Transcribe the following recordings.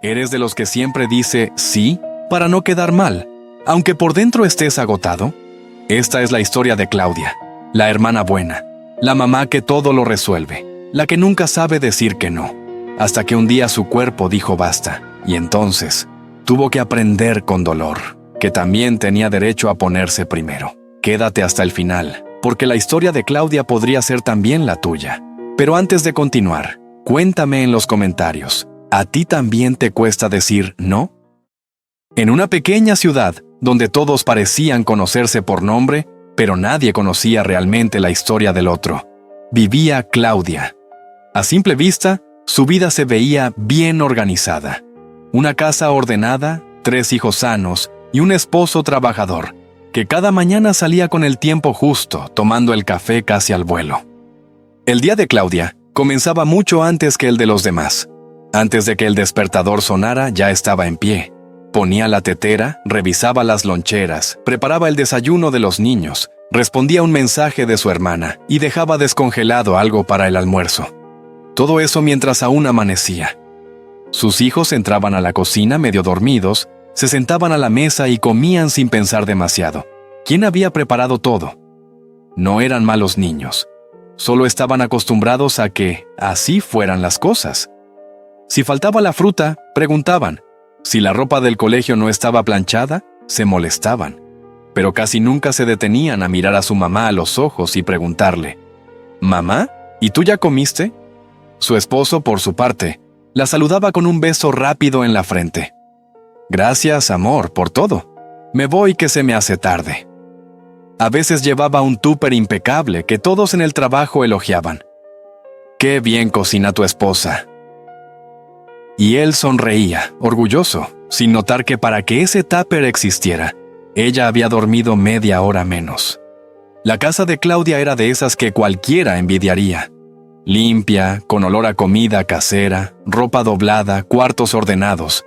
¿Eres de los que siempre dice sí para no quedar mal, aunque por dentro estés agotado? Esta es la historia de Claudia, la hermana buena, la mamá que todo lo resuelve, la que nunca sabe decir que no, hasta que un día su cuerpo dijo basta, y entonces tuvo que aprender con dolor, que también tenía derecho a ponerse primero. Quédate hasta el final, porque la historia de Claudia podría ser también la tuya. Pero antes de continuar, cuéntame en los comentarios, ¿a ti también te cuesta decir no? En una pequeña ciudad, donde todos parecían conocerse por nombre, pero nadie conocía realmente la historia del otro, vivía Claudia. A simple vista, su vida se veía bien organizada. Una casa ordenada, 3 hijos sanos y un esposo trabajador, que cada mañana salía con el tiempo justo, tomando el café casi al vuelo. El día de Claudia comenzaba mucho antes que el de los demás. Antes de que el despertador sonara, ya estaba en pie. Ponía la tetera, revisaba las loncheras, preparaba el desayuno de los niños, respondía un mensaje de su hermana y dejaba descongelado algo para el almuerzo. Todo eso mientras aún amanecía. Sus hijos entraban a la cocina medio dormidos, se sentaban a la mesa y comían sin pensar demasiado. ¿Quién había preparado todo? No eran malos niños. Solo estaban acostumbrados a que así fueran las cosas. Si faltaba la fruta, preguntaban. Si la ropa del colegio no estaba planchada, se molestaban. Pero casi nunca se detenían a mirar a su mamá a los ojos y preguntarle, «¿Mamá? ¿Y tú ya comiste?» Su esposo, por su parte, la saludaba con un beso rápido en la frente. «Gracias, amor, por todo. Me voy que se me hace tarde». A veces llevaba un tupper impecable que todos en el trabajo elogiaban. «Qué bien cocina tu esposa». Y él sonreía, orgulloso, sin notar que para que ese tupper existiera, ella había dormido media hora menos. La casa de Claudia era de esas que cualquiera envidiaría. Limpia, con olor a comida casera, ropa doblada, cuartos ordenados.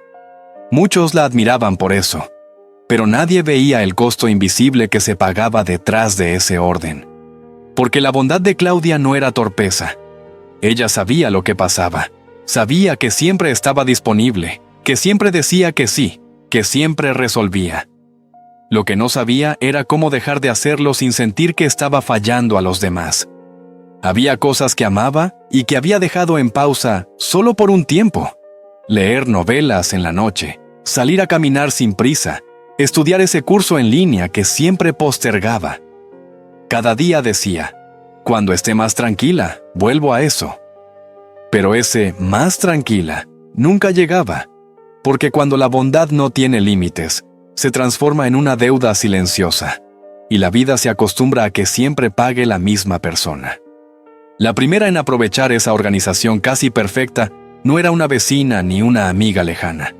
Muchos la admiraban por eso, pero nadie veía el costo invisible que se pagaba detrás de ese orden. Porque la bondad de Claudia no era torpeza. Ella sabía lo que pasaba. Sabía que siempre estaba disponible, que siempre decía que sí, que siempre resolvía. Lo que no sabía era cómo dejar de hacerlo sin sentir que estaba fallando a los demás. Había cosas que amaba y que había dejado en pausa solo por un tiempo. Leer novelas en la noche, salir a caminar sin prisa, estudiar ese curso en línea que siempre postergaba. Cada día decía, cuando esté más tranquila, vuelvo a eso. Pero ese más tranquila nunca llegaba, porque cuando la bondad no tiene límites, se transforma en una deuda silenciosa, y la vida se acostumbra a que siempre pague la misma persona. La primera en aprovechar esa organización casi perfecta no era una vecina ni una amiga lejana.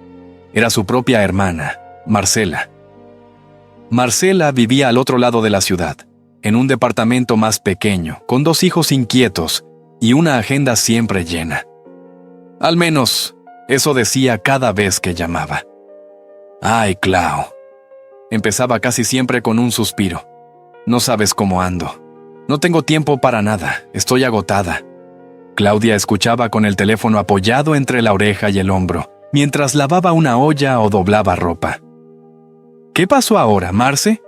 Era su propia hermana, Marcela. Marcela vivía al otro lado de la ciudad, en un departamento más pequeño, con 2 hijos inquietos y una agenda siempre llena. Al menos, eso decía cada vez que llamaba. «Ay, Clau». Empezaba casi siempre con un suspiro. «No sabes cómo ando. No tengo tiempo para nada. Estoy agotada». Claudia escuchaba con el teléfono apoyado entre la oreja y el hombro, mientras lavaba una olla o doblaba ropa. «¿Qué pasó ahora, Marce?»,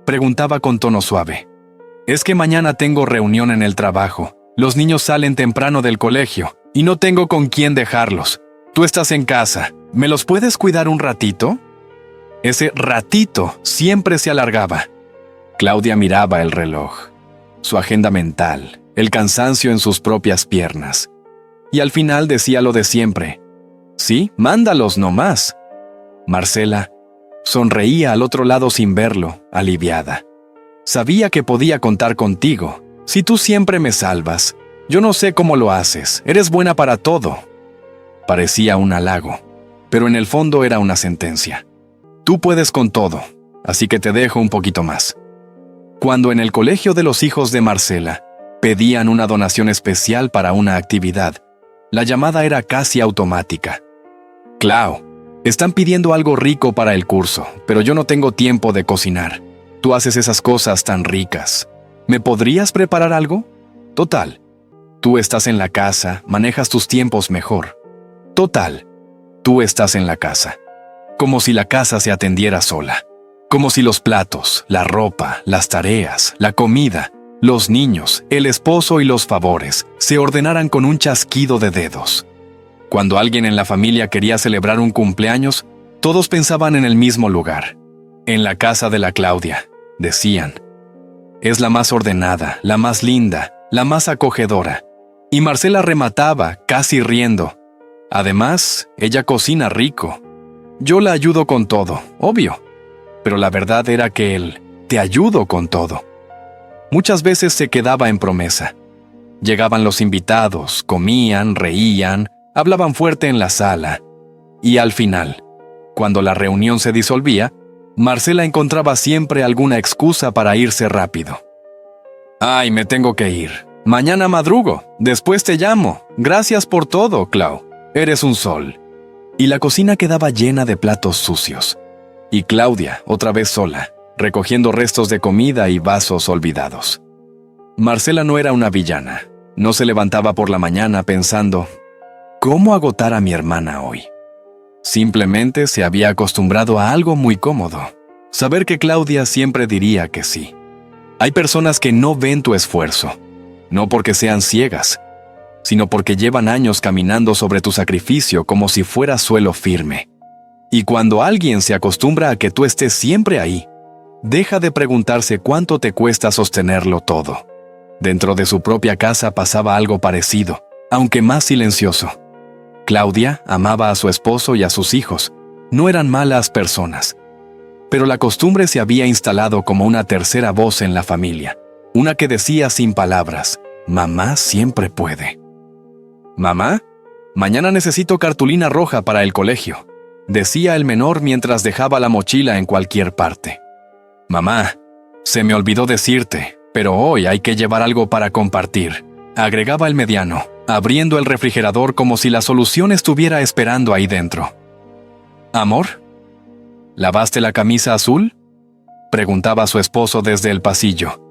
preguntaba con tono suave. «Es que mañana tengo reunión en el trabajo. Los niños salen temprano del colegio y no tengo con quién dejarlos. Tú estás en casa. ¿Me los puedes cuidar un ratito?». Ese ratito siempre se alargaba. Claudia miraba el reloj, su agenda mental, el cansancio en sus propias piernas. Y al final decía lo de siempre. «Sí, mándalos nomás». Marcela sonreía al otro lado sin verlo, aliviada. «Sabía que podía contar contigo. Si tú siempre me salvas. Yo no sé cómo lo haces. Eres buena para todo». Parecía un halago, pero en el fondo era una sentencia. «Tú puedes con todo, así que te dejo un poquito más». Cuando en el colegio de los hijos de Marcela pedían una donación especial para una actividad, la llamada era casi automática. «Clau, están pidiendo algo rico para el curso, pero yo no tengo tiempo de cocinar. Tú haces esas cosas tan ricas. ¿Me podrías preparar algo? Total, tú estás en la casa, manejas tus tiempos mejor. Total, tú estás en la casa. Como si la casa se atendiera sola. Como si los platos, la ropa, las tareas, la comida, los niños, el esposo y los favores se ordenaran con un chasquido de dedos. Cuando alguien en la familia quería celebrar un cumpleaños, todos pensaban en el mismo lugar. En la casa de la Claudia, decían. Es la más ordenada, la más linda, la más acogedora. Y Marcela remataba, casi riendo. Además, ella cocina rico. Yo la ayudo con todo, obvio. Pero la verdad era que él, te ayudo con todo. Muchas veces se quedaba en promesa. Llegaban los invitados, comían, reían, hablaban fuerte en la sala. Y al final, cuando la reunión se disolvía, Marcela encontraba siempre alguna excusa para irse rápido. Ay, me tengo que ir. Mañana madrugo. Después te llamo. Gracias por todo, Clau. Eres un sol. Y la cocina quedaba llena de platos sucios. Y Claudia, otra vez sola, recogiendo restos de comida y vasos olvidados. Marcela no era una villana. No se levantaba por la mañana pensando, ¿cómo agotar a mi hermana hoy? Simplemente se había acostumbrado a algo muy cómodo. Saber que Claudia siempre diría que sí. Hay personas que no ven tu esfuerzo, no porque sean ciegas, sino porque llevan años caminando sobre tu sacrificio como si fuera suelo firme. Y cuando alguien se acostumbra a que tú estés siempre ahí, deja de preguntarse cuánto te cuesta sostenerlo todo. Dentro de su propia casa pasaba algo parecido, aunque más silencioso. Claudia amaba a su esposo y a sus hijos. No eran malas personas. Pero la costumbre se había instalado como una tercera voz en la familia, una que decía sin palabras, mamá siempre puede. ¿Mamá? Mañana necesito cartulina roja para el colegio, decía el menor mientras dejaba la mochila en cualquier parte. Mamá, se me olvidó decirte, pero hoy hay que llevar algo para compartir, agregaba el mediano, abriendo el refrigerador como si la solución estuviera esperando ahí dentro. ¿Amor? ¿Lavaste la camisa azul? Preguntaba su esposo desde el pasillo.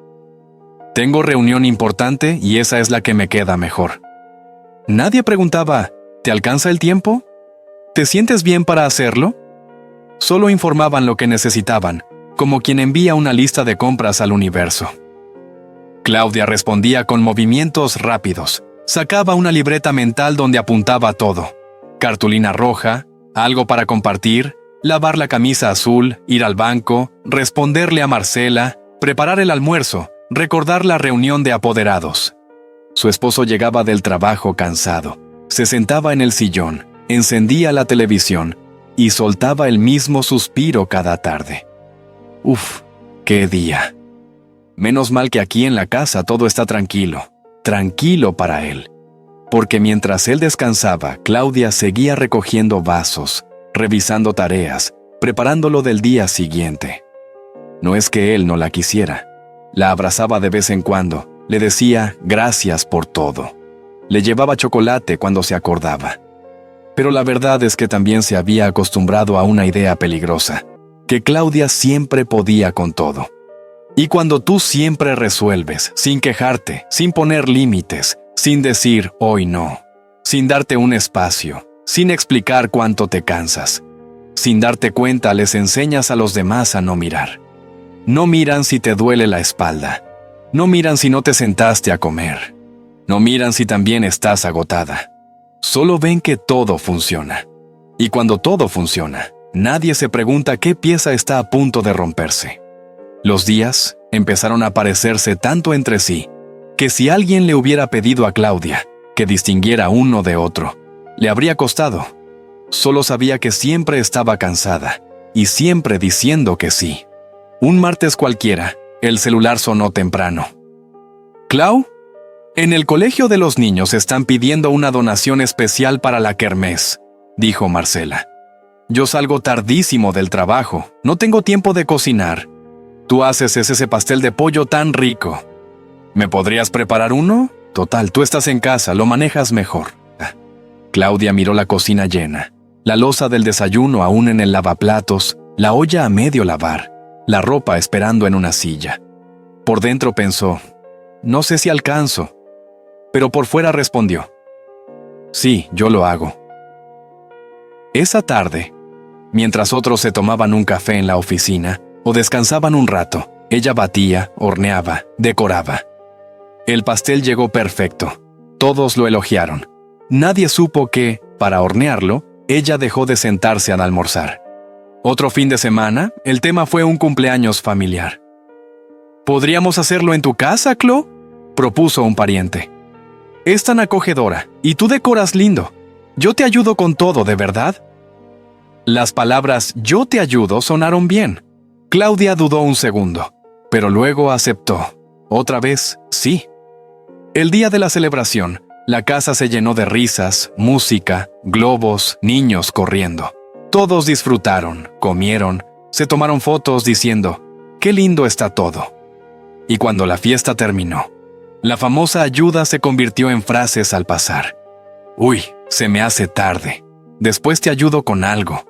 Tengo reunión importante y esa es la que me queda mejor. Nadie preguntaba, ¿te alcanza el tiempo? ¿Te sientes bien para hacerlo? Solo informaban lo que necesitaban, como quien envía una lista de compras al universo. Claudia respondía con movimientos rápidos. Sacaba una libreta mental donde apuntaba todo. Cartulina roja, algo para compartir, lavar la camisa azul, ir al banco, responderle a Marcela, preparar el almuerzo, recordar la reunión de apoderados. Su esposo llegaba del trabajo cansado, se sentaba en el sillón, encendía la televisión y soltaba el mismo suspiro cada tarde. Uf, qué día. Menos mal que aquí en la casa todo está tranquilo para él. Porque mientras él descansaba, Claudia seguía recogiendo vasos, revisando tareas, preparándolo del día siguiente. No es que él no la quisiera. La abrazaba de vez en cuando, le decía gracias por todo. Le llevaba chocolate cuando se acordaba. Pero la verdad es que también se había acostumbrado a una idea peligrosa, que Claudia siempre podía con todo. Y cuando tú siempre resuelves, sin quejarte, sin poner límites, sin decir hoy no, sin darte un espacio, sin explicar cuánto te cansas, sin darte cuenta les enseñas a los demás a no mirar. No miran si te duele la espalda, no miran si no te sentaste a comer, no miran si también estás agotada. Solo ven que todo funciona. Y cuando todo funciona, nadie se pregunta qué pieza está a punto de romperse. Los días empezaron a parecerse tanto entre sí, que si alguien le hubiera pedido a Claudia que distinguiera uno de otro, le habría costado. Solo sabía que siempre estaba cansada, y siempre diciendo que sí. Un martes cualquiera, el celular sonó temprano. «¿Clau? En el colegio de los niños están pidiendo una donación especial para la kermés», dijo Marcela. «Yo salgo tardísimo del trabajo, no tengo tiempo de cocinar. Tú haces ese pastel de pollo tan rico. ¿Me podrías preparar uno? Total, tú estás en casa, lo manejas mejor». Claudia miró la cocina llena, la loza del desayuno aún en el lavaplatos, la olla a medio lavar, la ropa esperando en una silla. Por dentro pensó, no sé si alcanzo, pero por fuera respondió, sí, yo lo hago. Esa tarde, mientras otros se tomaban un café en la oficina o descansaban un rato, ella batía, horneaba, decoraba. El pastel llegó perfecto. Todos lo elogiaron. Nadie supo que, para hornearlo, ella dejó de sentarse al almorzar. Otro fin de semana, el tema fue un cumpleaños familiar. «¿Podríamos hacerlo en tu casa, Chloe?», propuso un pariente. «Es tan acogedora, y tú decoras lindo. Yo te ayudo con todo, ¿de verdad?». Las palabras «yo te ayudo» sonaron bien. Claudia dudó un segundo, pero luego aceptó. Otra vez, sí. El día de la celebración, la casa se llenó de risas, música, globos, niños corriendo. Todos disfrutaron, comieron, se tomaron fotos diciendo, «¡Qué lindo está todo!». Y cuando la fiesta terminó, la famosa ayuda se convirtió en frases al pasar. «Uy, se me hace tarde. Después te ayudo con algo.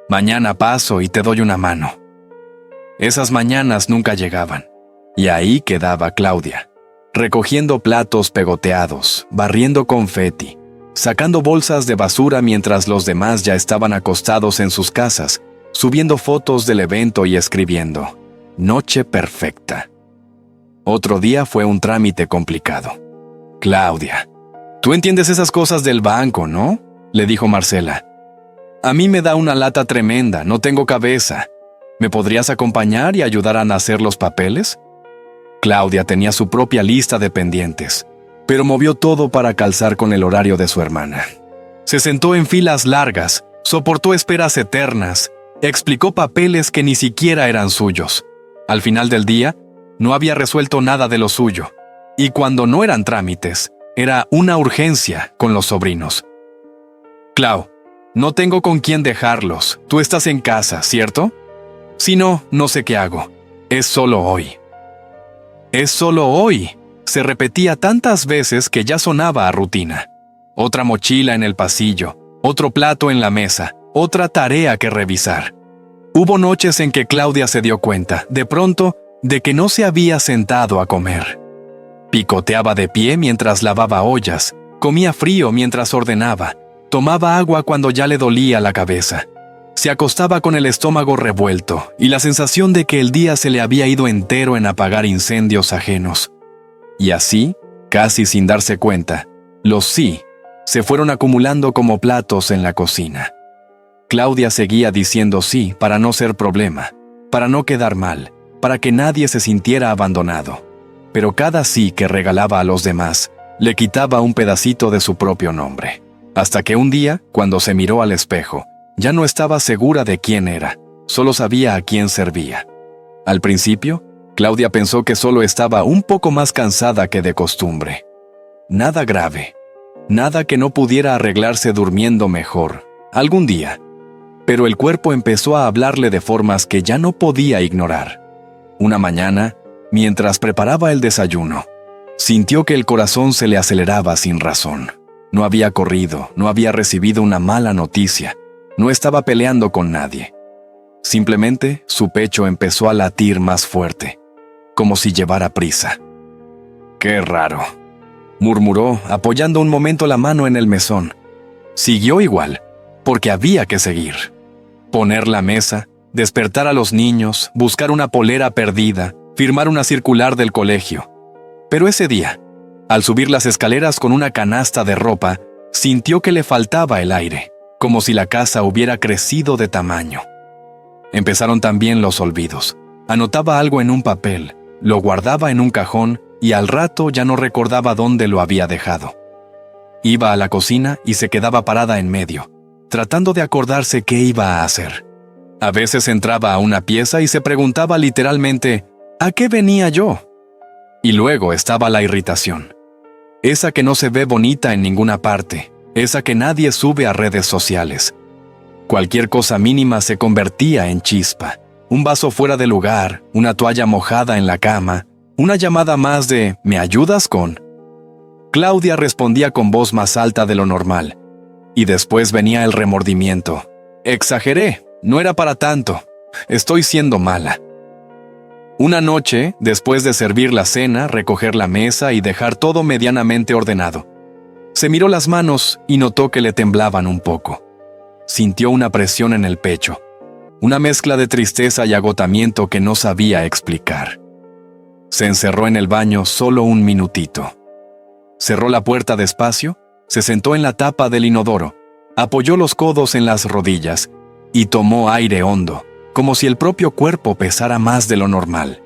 Mañana paso y te doy una mano». Esas mañanas nunca llegaban. Y ahí quedaba Claudia, recogiendo platos pegoteados, barriendo confeti, sacando bolsas de basura mientras los demás ya estaban acostados en sus casas, subiendo fotos del evento y escribiendo, «Noche perfecta». Otro día fue un trámite complicado. «Claudia, tú entiendes esas cosas del banco, ¿no?», le dijo Marcela. «A mí me da una lata tremenda, no tengo cabeza. ¿Me podrías acompañar y ayudar a hacer los papeles?». Claudia tenía su propia lista de pendientes, pero movió todo para calzar con el horario de su hermana. Se sentó en filas largas, soportó esperas eternas, explicó papeles que ni siquiera eran suyos. Al final del día, no había resuelto nada de lo suyo, y cuando no eran trámites, era una urgencia con los sobrinos. «Clau, no tengo con quién dejarlos. Tú estás en casa, ¿cierto? Si no, no sé qué hago. Es solo hoy». «Es solo hoy», se repetía tantas veces que ya sonaba a rutina. Otra mochila en el pasillo, otro plato en la mesa, otra tarea que revisar. Hubo noches en que Claudia se dio cuenta, de pronto, de que no se había sentado a comer. Picoteaba de pie mientras lavaba ollas, comía frío mientras ordenaba, tomaba agua cuando ya le dolía la cabeza. Se acostaba con el estómago revuelto y la sensación de que el día se le había ido entero en apagar incendios ajenos. Y así, casi sin darse cuenta, los sí se fueron acumulando como platos en la cocina. Claudia seguía diciendo sí para no ser problema, para no quedar mal, para que nadie se sintiera abandonado. Pero cada sí que regalaba a los demás le quitaba un pedacito de su propio nombre. Hasta que un día, cuando se miró al espejo, ya no estaba segura de quién era, solo sabía a quién servía. Al principio, Claudia pensó que solo estaba un poco más cansada que de costumbre. Nada grave, nada que no pudiera arreglarse durmiendo mejor, algún día. Pero el cuerpo empezó a hablarle de formas que ya no podía ignorar. Una mañana, mientras preparaba el desayuno, sintió que el corazón se le aceleraba sin razón. No había corrido, no había recibido una mala noticia. No estaba peleando con nadie. Simplemente su pecho empezó a latir más fuerte, como si llevara prisa. «Qué raro», murmuró, apoyando un momento la mano en el mesón. Siguió igual, porque había que seguir. Poner la mesa, despertar a los niños, buscar una polera perdida, firmar una circular del colegio. Pero ese día, al subir las escaleras con una canasta de ropa, sintió que le faltaba el aire, como si la casa hubiera crecido de tamaño. Empezaron también los olvidos. Anotaba algo en un papel, lo guardaba en un cajón y al rato ya no recordaba dónde lo había dejado. Iba a la cocina y se quedaba parada en medio, tratando de acordarse qué iba a hacer. A veces entraba a una pieza y se preguntaba literalmente, ¿a qué venía yo? Y luego estaba la irritación. Esa que no se ve bonita en ninguna parte, esa que nadie sube a redes sociales. Cualquier cosa mínima se convertía en chispa. Un vaso fuera de lugar, una toalla mojada en la cama, una llamada más de «¿me ayudas con?». Claudia respondía con voz más alta de lo normal. Y después venía el remordimiento. «Exageré, no era para tanto. Estoy siendo mala». Una noche, después de servir la cena, recoger la mesa y dejar todo medianamente ordenado, se miró las manos y notó que le temblaban un poco. sintió una presión en el pecho, una mezcla de tristeza y agotamiento que no sabía explicar. Se encerró en el baño solo un minutito. Cerró la puerta despacio, se sentó en la tapa del inodoro, apoyó los codos en las rodillas y tomó aire hondo, como si el propio cuerpo pesara más de lo normal.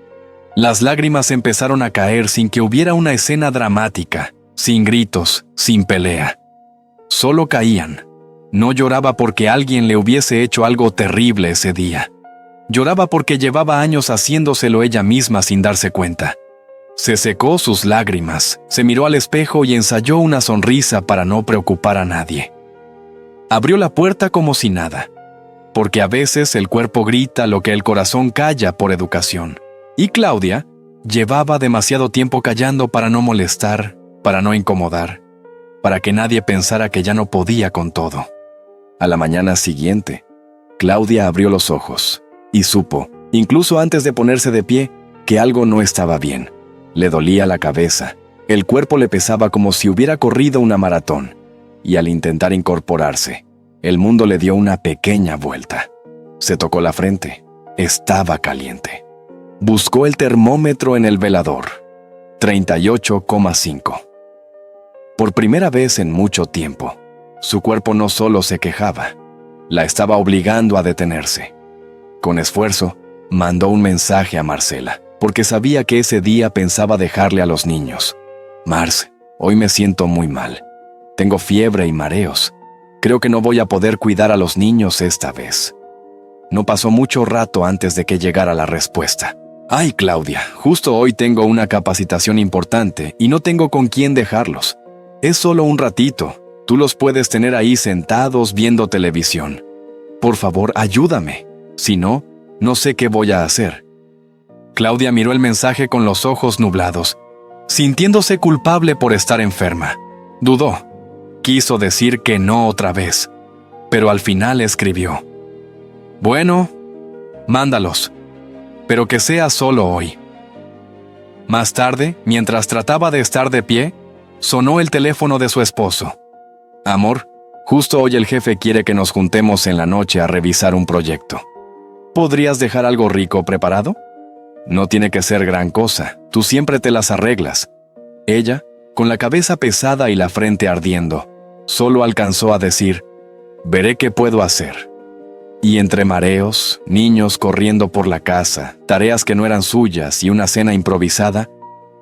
Las lágrimas empezaron a caer sin que hubiera una escena dramática, sin gritos, sin pelea. Solo caían. No lloraba porque alguien le hubiese hecho algo terrible ese día. Lloraba porque llevaba años haciéndoselo ella misma sin darse cuenta. Se secó sus lágrimas, se miró al espejo y ensayó una sonrisa para no preocupar a nadie. Abrió la puerta como si nada, porque a veces el cuerpo grita lo que el corazón calla por educación. Y Claudia llevaba demasiado tiempo callando para no molestar, para no incomodar, para que nadie pensara que ya no podía con todo. A la mañana siguiente, Claudia abrió los ojos y supo, incluso antes de ponerse de pie, que algo no estaba bien. Le dolía la cabeza, el cuerpo le pesaba como si hubiera corrido una maratón, y al intentar incorporarse, el mundo le dio una pequeña vuelta. Se tocó la frente, estaba caliente. Buscó el termómetro en el velador, 38,5. Por primera vez en mucho tiempo, su cuerpo no solo se quejaba, la estaba obligando a detenerse. Con esfuerzo, mandó un mensaje a Marcela, porque sabía que ese día pensaba dejarle a los niños. «Marce, hoy me siento muy mal. Tengo fiebre y mareos. Creo que no voy a poder cuidar a los niños esta vez». No pasó mucho rato antes de que llegara la respuesta. «Ay, Claudia, justo hoy tengo una capacitación importante y no tengo con quién dejarlos. Es solo un ratito. Tú los puedes tener ahí sentados viendo televisión. Por favor, ayúdame. Si no, no sé qué voy a hacer». Claudia miró el mensaje con los ojos nublados, sintiéndose culpable por estar enferma. Dudó. Quiso decir que no otra vez, pero al final escribió: «Bueno, mándalos, pero que sea solo hoy». Más tarde, mientras trataba de estar de pie, sonó el teléfono de su esposo. «Amor, justo hoy el jefe quiere que nos juntemos en la noche a revisar un proyecto. ¿Podrías dejar algo rico preparado? No tiene que ser gran cosa, tú siempre te las arreglas». Ella, con la cabeza pesada y la frente ardiendo, solo alcanzó a decir: «Veré qué puedo hacer». Y entre mareos, niños corriendo por la casa, tareas que no eran suyas y una cena improvisada,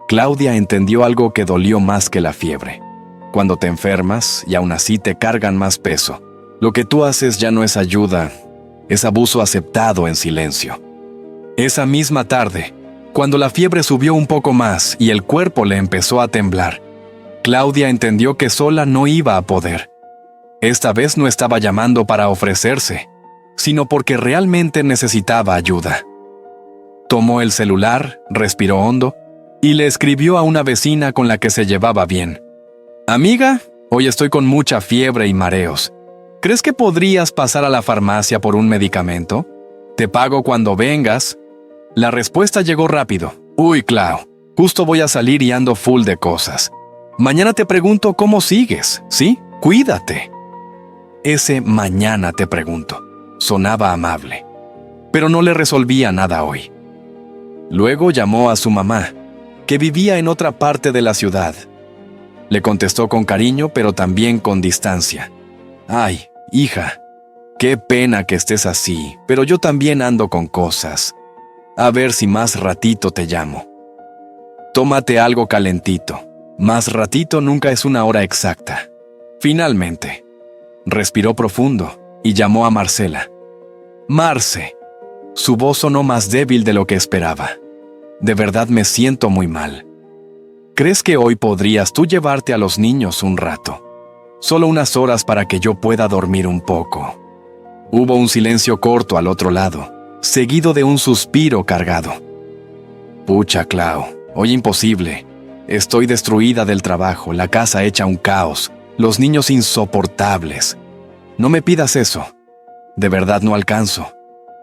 Claudia entendió algo que dolió más que la fiebre. Cuando te enfermas y aún así te cargan más peso, lo que tú haces ya no es ayuda, es abuso aceptado en silencio. Esa misma tarde, cuando la fiebre subió un poco más y el cuerpo le empezó a temblar, Claudia entendió que sola no iba a poder. Esta vez no estaba llamando para ofrecerse, sino porque realmente necesitaba ayuda. Tomó el celular, respiró hondo y le escribió a una vecina con la que se llevaba bien: «Amiga, hoy estoy con mucha fiebre y mareos. ¿Crees que podrías pasar a la farmacia por un medicamento? Te pago cuando vengas». La respuesta llegó rápido: «Uy, Clau, justo voy a salir y ando full de cosas. Mañana te pregunto cómo sigues, ¿sí? Cuídate». Ese «mañana te pregunto» sonaba amable, pero no le resolvía nada hoy. Luego llamó a su mamá, que vivía en otra parte de la ciudad. Le contestó con cariño, pero también con distancia: «Ay, hija, qué pena que estés así, pero yo también ando con cosas. A ver si más ratito te llamo. Tómate algo calentito. Más ratito nunca es una hora exacta». Finalmente, respiró profundo y llamó a Marcela. «Marce». Su voz sonó más débil de lo que esperaba. «De verdad me siento muy mal. ¿Crees que hoy podrías tú llevarte a los niños un rato? Solo unas horas para que yo pueda dormir un poco». Hubo un silencio corto al otro lado, seguido de un suspiro cargado. «Pucha, Clau, hoy imposible. Estoy destruida del trabajo, la casa hecha un caos, los niños insoportables. No me pidas eso. De verdad no alcanzo.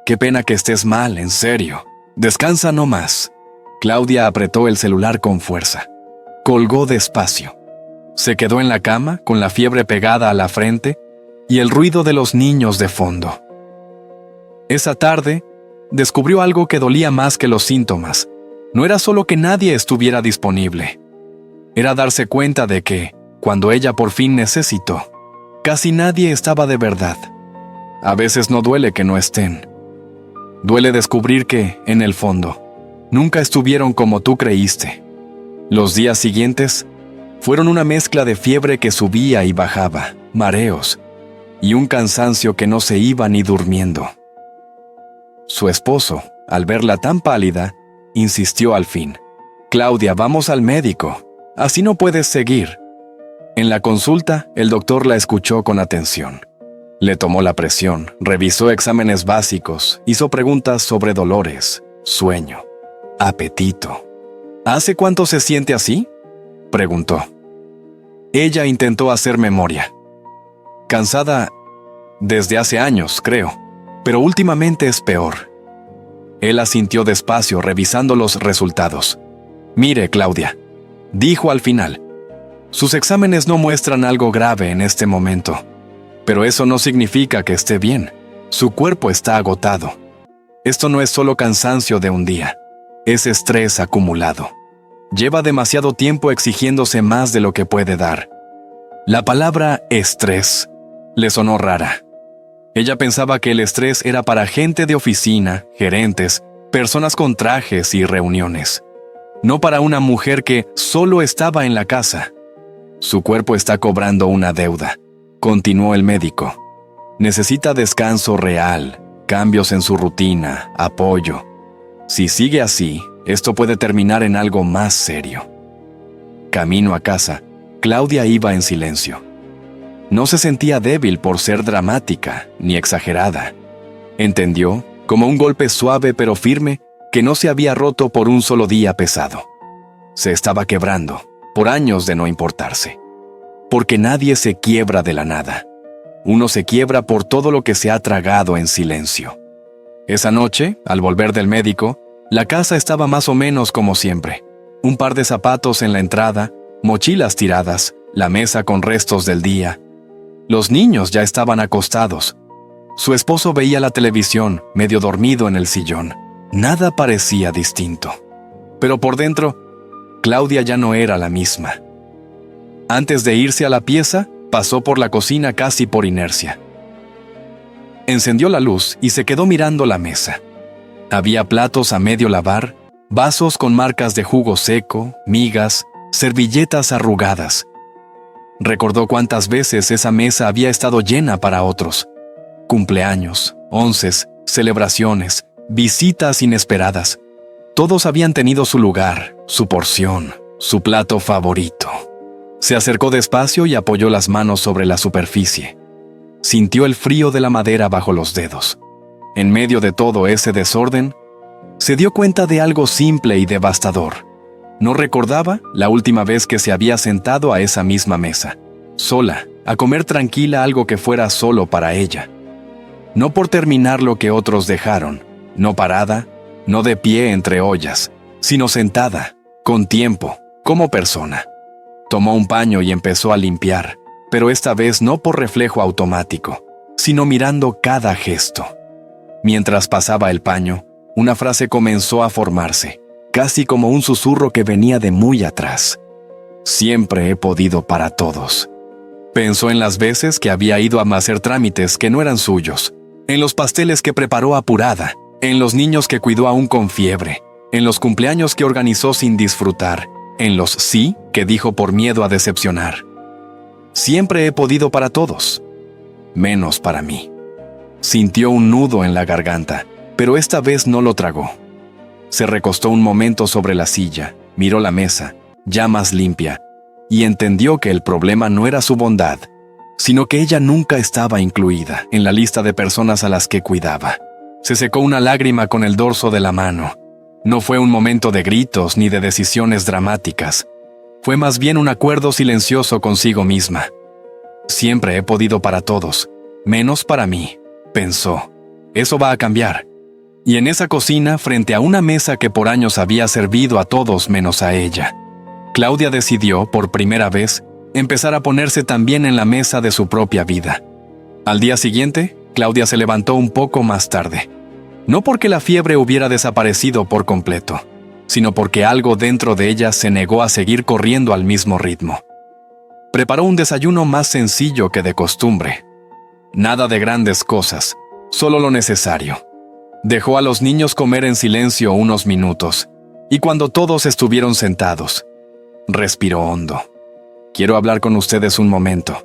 Qué pena que estés mal, en serio. Descansa no más». Claudia apretó el celular con fuerza. Colgó despacio. Se quedó en la cama, con la fiebre pegada a la frente, y el ruido de los niños de fondo. Esa tarde, descubrió algo que dolía más que los síntomas. No era solo que nadie estuviera disponible. Era darse cuenta de que, cuando ella por fin necesitó, casi nadie estaba de verdad. A veces no duele que no estén. Duele descubrir que, en el fondo, nunca estuvieron como tú creíste. Los días siguientes fueron una mezcla de fiebre que subía y bajaba, mareos, y un cansancio que no se iba ni durmiendo. Su esposo, al verla tan pálida, insistió al fin: «Claudia, vamos al médico. Así no puedes seguir». En la consulta, el doctor la escuchó con atención. Le tomó la presión, revisó exámenes básicos, hizo preguntas sobre dolores, sueño, apetito. «¿Hace cuánto se siente así?», preguntó. Ella intentó hacer memoria. «Cansada desde hace años, creo, pero últimamente es peor». Él asintió despacio, revisando los resultados. «Mire, Claudia», dijo al final, «sus exámenes no muestran algo grave en este momento, pero eso no significa que esté bien. Su cuerpo está agotado. Esto no es solo cansancio de un día, es estrés acumulado. Lleva demasiado tiempo exigiéndose más de lo que puede dar». La palabra estrés le sonó rara. Ella pensaba que el estrés era para gente de oficina, gerentes, personas con trajes y reuniones. No para una mujer que solo estaba en la casa. «Su cuerpo está cobrando una deuda», continuó el médico. «Necesita descanso real, cambios en su rutina, apoyo. Si sigue así, esto puede terminar en algo más serio». Camino a casa, Claudia iba en silencio. No se sentía débil por ser dramática ni exagerada. Entendió, como un golpe suave pero firme, que no se había roto por un solo día pesado. Se estaba quebrando, por años de no importarse. Porque nadie se quiebra de la nada. Uno se quiebra por todo lo que se ha tragado en silencio. Esa noche, al volver del médico, la casa estaba más o menos como siempre. Un par de zapatos en la entrada, mochilas tiradas, la mesa con restos del día. Los niños ya estaban acostados. Su esposo veía la televisión, medio dormido en el sillón. Nada parecía distinto. Pero por dentro, Claudia ya no era la misma. Antes de irse a la pieza, pasó por la cocina casi por inercia. Encendió la luz y se quedó mirando la mesa. Había platos a medio lavar, vasos con marcas de jugo seco, migas, servilletas arrugadas. Recordó cuántas veces esa mesa había estado llena para otros. Cumpleaños, onces, celebraciones, visitas inesperadas. Todos habían tenido su lugar, su porción, su plato favorito. Se acercó despacio y apoyó las manos sobre la superficie. Sintió el frío de la madera bajo los dedos. En medio de todo ese desorden, se dio cuenta de algo simple y devastador. No recordaba la última vez que se había sentado a esa misma mesa, sola, a comer tranquila algo que fuera solo para ella. No por terminar lo que otros dejaron, no parada, no de pie entre ollas, sino sentada, con tiempo, como persona. Tomó un paño y empezó a limpiar, pero esta vez no por reflejo automático, sino mirando cada gesto. Mientras pasaba el paño, una frase comenzó a formarse, casi como un susurro que venía de muy atrás. «Siempre he podido para todos». Pensó en las veces que había ido a hacer trámites que no eran suyos, en los pasteles que preparó apurada, en los niños que cuidó aún con fiebre, en los cumpleaños que organizó sin disfrutar, en los sí que dijo por miedo a decepcionar. «Siempre he podido para todos, menos para mí». Sintió un nudo en la garganta, pero esta vez no lo tragó. Se recostó un momento sobre la silla, miró la mesa, ya más limpia, y entendió que el problema no era su bondad, sino que ella nunca estaba incluida en la lista de personas a las que cuidaba. Se secó una lágrima con el dorso de la mano. No fue un momento de gritos ni de decisiones dramáticas. Fue más bien un acuerdo silencioso consigo misma. «Siempre he podido para todos, menos para mí», pensó. «Eso va a cambiar». Y en esa cocina, frente a una mesa que por años había servido a todos menos a ella, Claudia decidió, por primera vez, empezar a ponerse también en la mesa de su propia vida. Al día siguiente, Claudia se levantó un poco más tarde. No porque la fiebre hubiera desaparecido por completo, sino porque algo dentro de ella se negó a seguir corriendo al mismo ritmo. Preparó un desayuno más sencillo que de costumbre. Nada de grandes cosas, solo lo necesario. Dejó a los niños comer en silencio unos minutos, y cuando todos estuvieron sentados, respiró hondo. «Quiero hablar con ustedes un momento»,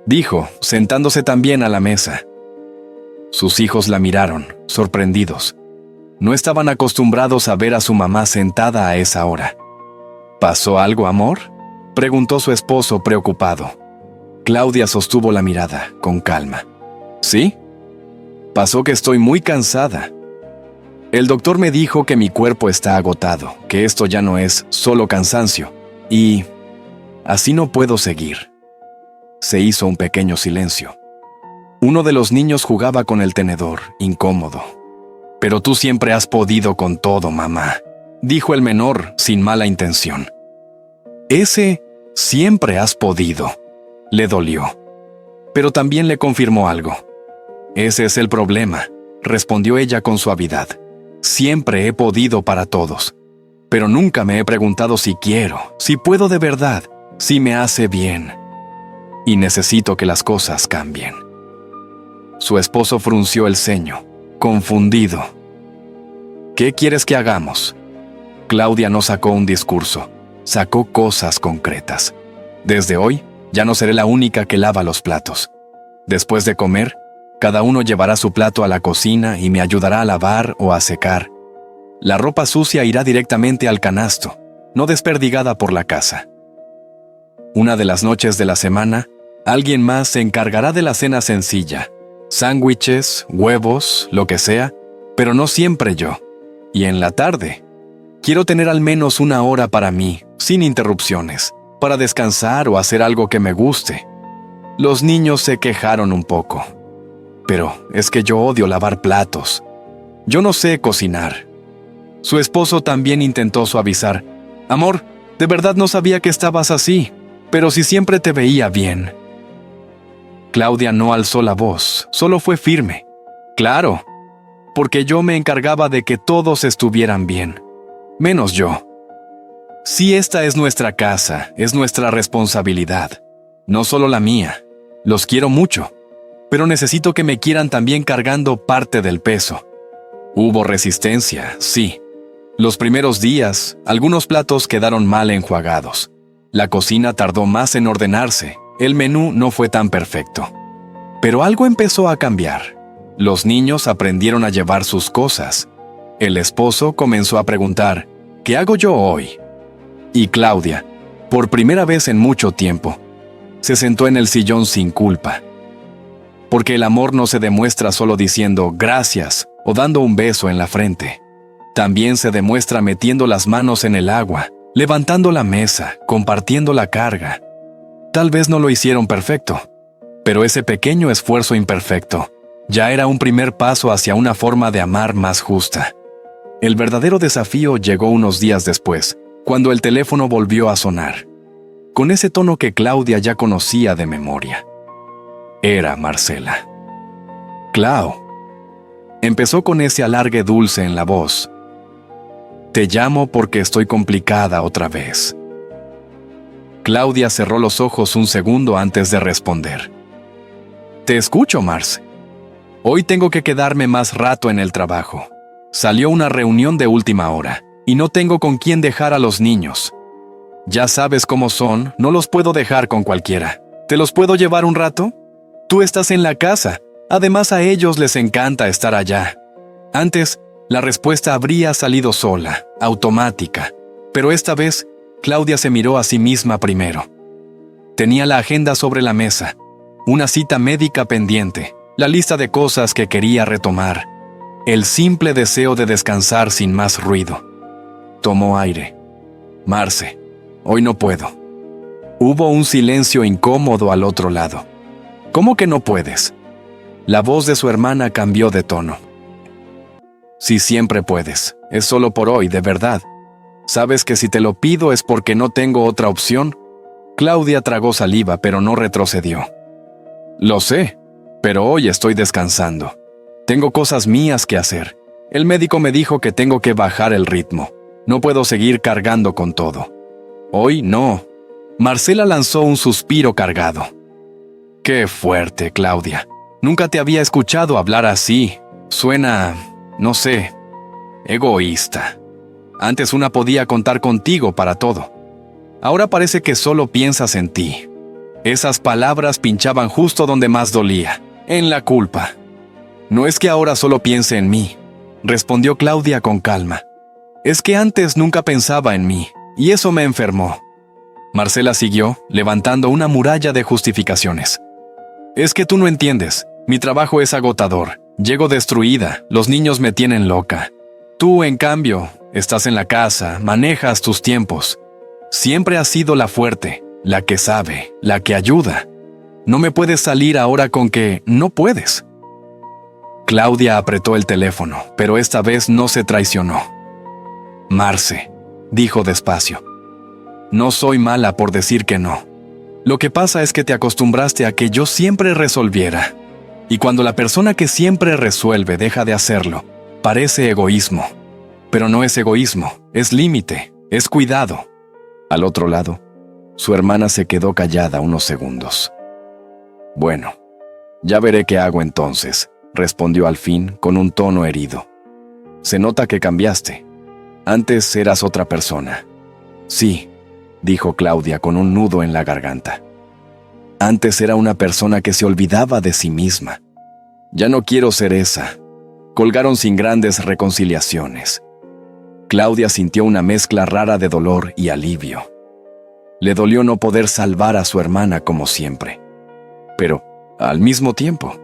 dijo, sentándose también a la mesa. Sus hijos la miraron, sorprendidos. No estaban acostumbrados a ver a su mamá sentada a esa hora. «¿Pasó algo, amor?», preguntó su esposo preocupado. Claudia sostuvo la mirada, con calma. «¿Sí? Pasó que estoy muy cansada. El doctor me dijo que mi cuerpo está agotado, que esto ya no es solo cansancio, y así no puedo seguir». Se hizo un pequeño silencio. Uno de los niños jugaba con el tenedor, incómodo. «Pero tú siempre has podido con todo, mamá», dijo el menor sin mala intención. Ese «siempre has podido» le dolió, pero también le confirmó algo. «Ese es el problema», respondió ella con suavidad. «Siempre he podido para todos, pero nunca me he preguntado si quiero, si puedo de verdad, si me hace bien. Y necesito que las cosas cambien». Su esposo frunció el ceño, confundido. «¿Qué quieres que hagamos?». Claudia no sacó un discurso, sacó cosas concretas. «Desde hoy, ya no seré la única que lava los platos. Después de comer, cada uno llevará su plato a la cocina y me ayudará a lavar o a secar. La ropa sucia irá directamente al canasto, no desperdigada por la casa. Una de las noches de la semana, alguien más se encargará de la cena sencilla. Sándwiches, huevos, lo que sea, pero no siempre yo. Y en la tarde, quiero tener al menos una hora para mí, sin interrupciones, para descansar o hacer algo que me guste». Los niños se quejaron un poco. «Pero es que yo odio lavar platos. Yo no sé cocinar». Su esposo también intentó suavizar. «Amor, de verdad no sabía que estabas así, pero si siempre te veía bien». Claudia no alzó la voz, solo fue firme. «Claro, porque yo me encargaba de que todos estuvieran bien, menos yo. Sí, esta es nuestra casa, es nuestra responsabilidad, no solo la mía. Los quiero mucho, pero necesito que me quieran también cargando parte del peso». Hubo resistencia, sí. Los primeros días, algunos platos quedaron mal enjuagados. La cocina tardó más en ordenarse. El menú no fue tan perfecto. Pero algo empezó a cambiar. Los niños aprendieron a llevar sus cosas. El esposo comenzó a preguntar, «¿Qué hago yo hoy?». Y Claudia, por primera vez en mucho tiempo, se sentó en el sillón sin culpa. Porque el amor no se demuestra solo diciendo «gracias» o dando un beso en la frente. También se demuestra metiendo las manos en el agua, levantando la mesa, compartiendo la carga. Tal vez no lo hicieron perfecto, pero ese pequeño esfuerzo imperfecto ya era un primer paso hacia una forma de amar más justa. El verdadero desafío llegó unos días después, cuando el teléfono volvió a sonar, con ese tono que Claudia ya conocía de memoria. Era Marcela. «Clau», empezó con ese alargue dulce en la voz. «Te llamo porque estoy complicada otra vez». Claudia cerró los ojos un segundo antes de responder. «Te escucho, Marce. Hoy tengo que quedarme más rato en el trabajo. Salió una reunión de última hora y no tengo con quién dejar a los niños. Ya sabes cómo son, no los puedo dejar con cualquiera. ¿Te los puedo llevar un rato? Tú estás en la casa. Además, a ellos les encanta estar allá». Antes, la respuesta habría salido sola, automática, pero esta vez, Claudia se miró a sí misma primero. Tenía la agenda sobre la mesa, una cita médica pendiente, la lista de cosas que quería retomar, el simple deseo de descansar sin más ruido. Tomó aire. «Marce, hoy no puedo». Hubo un silencio incómodo al otro lado. «¿Cómo que no puedes?». La voz de su hermana cambió de tono. «Sí, siempre puedes. Es solo por hoy, de verdad. ¿Sabes que si te lo pido es porque no tengo otra opción?». Claudia tragó saliva, pero no retrocedió. «Lo sé, Pero hoy estoy descansando. Tengo cosas mías que hacer. El médico me dijo que tengo que bajar el ritmo. No puedo seguir cargando con todo. Hoy no. Marcela lanzó un suspiro cargado. Qué fuerte, Claudia. Nunca te había escuchado hablar así. Suena, no sé, egoísta. Antes una podía contar contigo para todo. Ahora parece que solo piensas en ti. Esas palabras pinchaban justo donde más dolía, en la culpa. No es que ahora solo piense en mí, respondió Claudia con calma. Es que antes nunca pensaba en mí, y eso me enfermó. Marcela siguió, levantando una muralla de justificaciones. Es que tú no entiendes. Mi trabajo es agotador. Llego destruida. Los niños me tienen loca. Tú, en cambio, estás en la casa, manejas tus tiempos. Siempre has sido la fuerte, la que sabe, la que ayuda. No me puedes salir ahora con que no puedes. Claudia apretó el teléfono, pero esta vez no se traicionó. Marce, dijo despacio. No soy mala por decir que no. Lo que pasa es que te acostumbraste a que yo siempre resolviera. Y cuando la persona que siempre resuelve deja de hacerlo, parece egoísmo. Pero no es egoísmo, es límite, es cuidado. Al otro lado, su hermana se quedó callada unos segundos. Bueno, ya veré qué hago entonces, respondió al fin con un tono herido. Se nota que cambiaste. Antes eras otra persona. Sí, dijo Claudia con un nudo en la garganta. Antes era una persona que se olvidaba de sí misma. Ya no quiero ser esa. Colgaron sin grandes reconciliaciones. Claudia sintió una mezcla rara de dolor y alivio. Le dolió no poder salvar a su hermana como siempre. Pero, al mismo tiempo,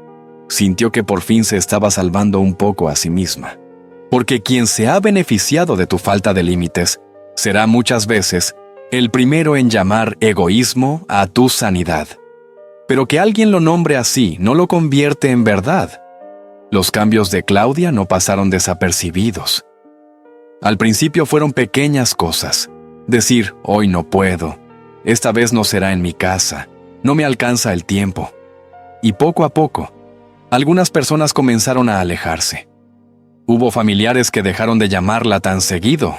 sintió que por fin se estaba salvando un poco a sí misma. Porque quien se ha beneficiado de tu falta de límites será muchas veces el primero en llamar egoísmo a tu sanidad. Pero que alguien lo nombre así no lo convierte en verdad. Los cambios de Claudia no pasaron desapercibidos. Al principio fueron pequeñas cosas. Decir, hoy no puedo, esta vez no será en mi casa, no me alcanza el tiempo. Y poco a poco, algunas personas comenzaron a alejarse. Hubo familiares que dejaron de llamarla tan seguido,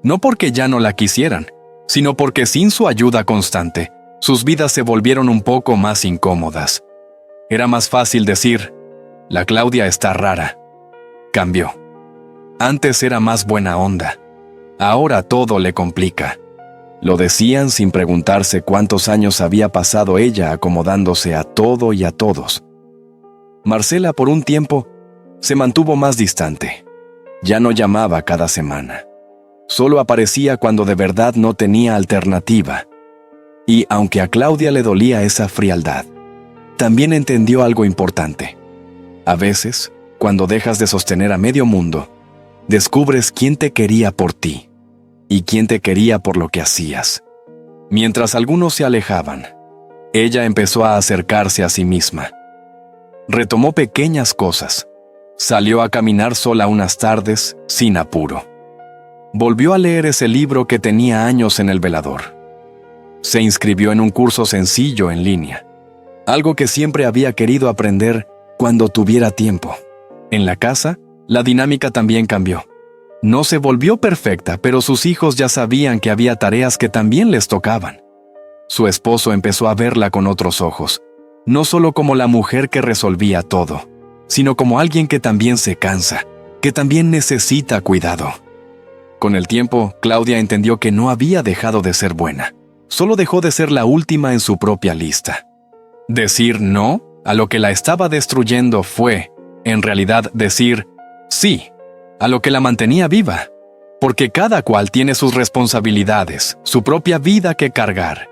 no porque ya no la quisieran, sino porque sin su ayuda constante, sus vidas se volvieron un poco más incómodas. Era más fácil decir, la Claudia está rara. Cambió. Antes era más buena onda. Ahora todo le complica. Lo decían sin preguntarse cuántos años había pasado ella acomodándose a todo y a todos. Marcela, por un tiempo, se mantuvo más distante. Ya no llamaba cada semana. Solo aparecía cuando de verdad no tenía alternativa. Y aunque a Claudia le dolía esa frialdad, también entendió algo importante. A veces, cuando dejas de sostener a medio mundo, descubres quién te quería por ti y quién te quería por lo que hacías. Mientras algunos se alejaban, ella empezó a acercarse a sí misma. Retomó pequeñas cosas. Salió a caminar sola unas tardes, sin apuro. Volvió a leer ese libro que tenía años en el velador. Se inscribió en un curso sencillo en línea, algo que siempre había querido aprender cuando tuviera tiempo. En la casa, la dinámica también cambió. No se volvió perfecta, pero sus hijos ya sabían que había tareas que también les tocaban. Su esposo empezó a verla con otros ojos, no solo como la mujer que resolvía todo, sino como alguien que también se cansa, que también necesita cuidado. Con el tiempo, Claudia entendió que no había dejado de ser buena, solo dejó de ser la última en su propia lista. Decir no a lo que la estaba destruyendo fue, en realidad, decir sí a lo que la mantenía viva, porque cada cual tiene sus responsabilidades, su propia vida que cargar.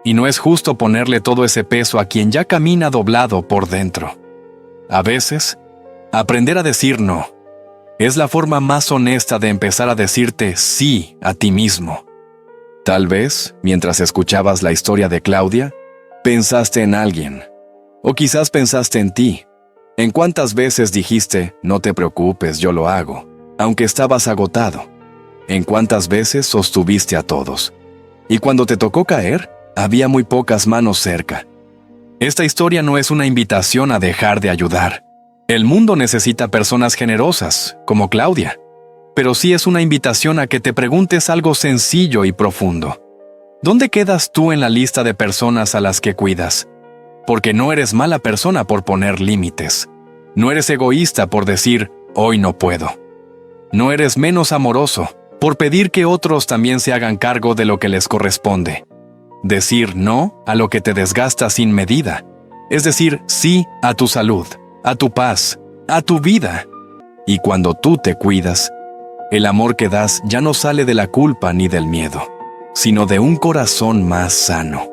Y no es justo ponerle todo ese peso a quien ya camina doblado por dentro. A veces, aprender a decir no es la forma más honesta de empezar a decirte sí a ti mismo. Tal vez, mientras escuchabas la historia de Claudia, pensaste en alguien, o quizás pensaste en ti. ¿En cuántas veces dijiste, no te preocupes, yo lo hago, aunque estabas agotado? ¿En cuántas veces sostuviste a todos? Y cuando te tocó caer, había muy pocas manos cerca. Esta historia no es una invitación a dejar de ayudar. El mundo necesita personas generosas, como Claudia. Pero sí es una invitación a que te preguntes algo sencillo y profundo. ¿Dónde quedas tú en la lista de personas a las que cuidas? Porque no eres mala persona por poner límites. No eres egoísta por decir, hoy no puedo. No eres menos amoroso por pedir que otros también se hagan cargo de lo que les corresponde. Decir no a lo que te desgasta sin medida. Es decir, sí a tu salud, a tu paz, a tu vida. Y cuando tú te cuidas, el amor que das ya no sale de la culpa ni del miedo, sino de un corazón más sano.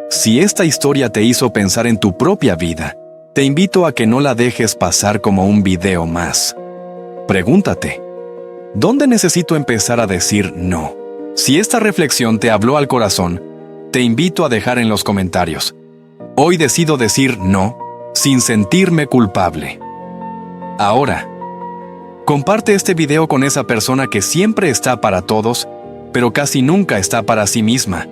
Si esta historia te hizo pensar en tu propia vida, te invito a que no la dejes pasar como un video más. Pregúntate, ¿dónde necesito empezar a decir no? Si esta reflexión te habló al corazón, te invito a dejar en los comentarios. Hoy decido decir no, sin sentirme culpable. Ahora, comparte este video con esa persona que siempre está para todos, pero casi nunca está para sí misma.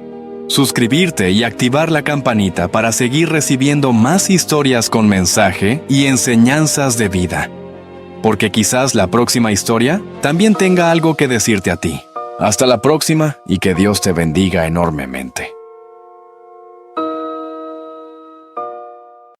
Suscribirte y activar la campanita para seguir recibiendo más historias con mensaje y enseñanzas de vida. Porque quizás la próxima historia también tenga algo que decirte a ti. Hasta la próxima y que Dios te bendiga enormemente.